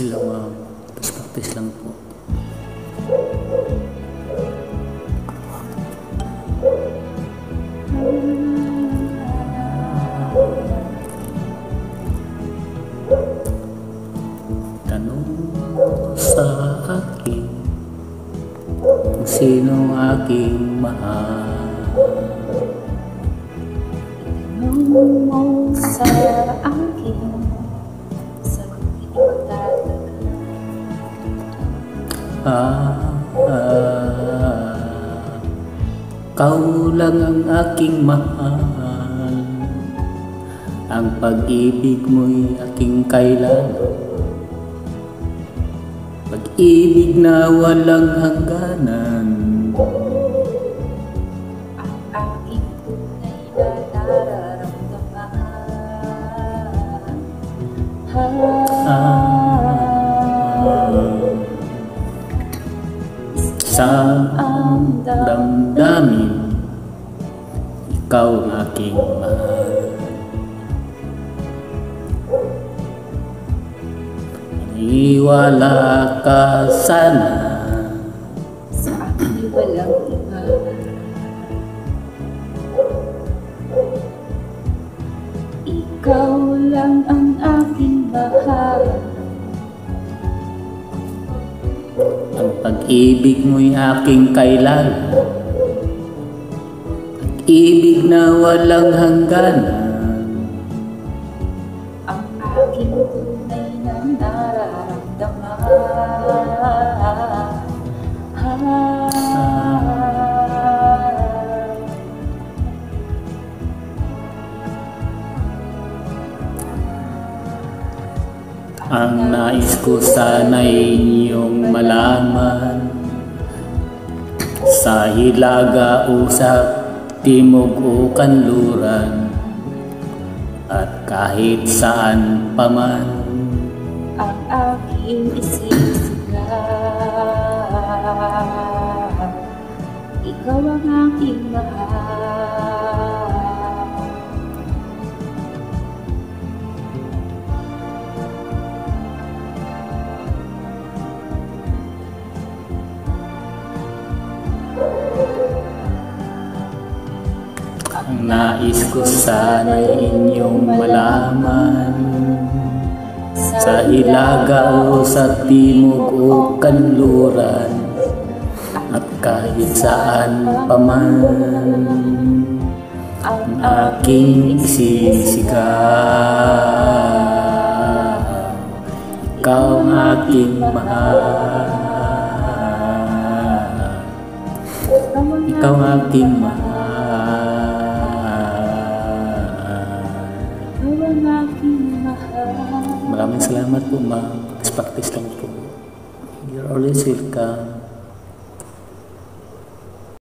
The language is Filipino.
Hello ma'am, practice lang po. Tanong sa akin kung sino aking mahal. Tanong mo sa akin, sagutin magtatagal. Kau lang ang aking mahal. Ang pag-ibig mo'y aking kailangan. Pag-ibig na walang hangganan. Ang aking tunay na nararamdaman. Sa damdamin, ikaw ang aking mahal. Iwala ka sana sa aking walang iba. Ikaw lang ang aking mahal. Ang pag-ibig mo'y aking kailangan. Pag-ibig na walang hangganan. Ang aking tunay na nararamdaman. Ang nais ko sana'y inyong malaman. Sa hilaga o sa timog o kanluran, at kahit saan paman, Ang aking isisigaw, ikaw ang aking mahal. ang nais ko sana'y inyong malaman. Sa hilaga o sa timog o kanluran, at kahit saan paman, ang aking isisigaw, ikaw ang aking mahal. Ikaw ang aking mahal. Maraming salamat po ma'am. Practice lang po. You're always welcome.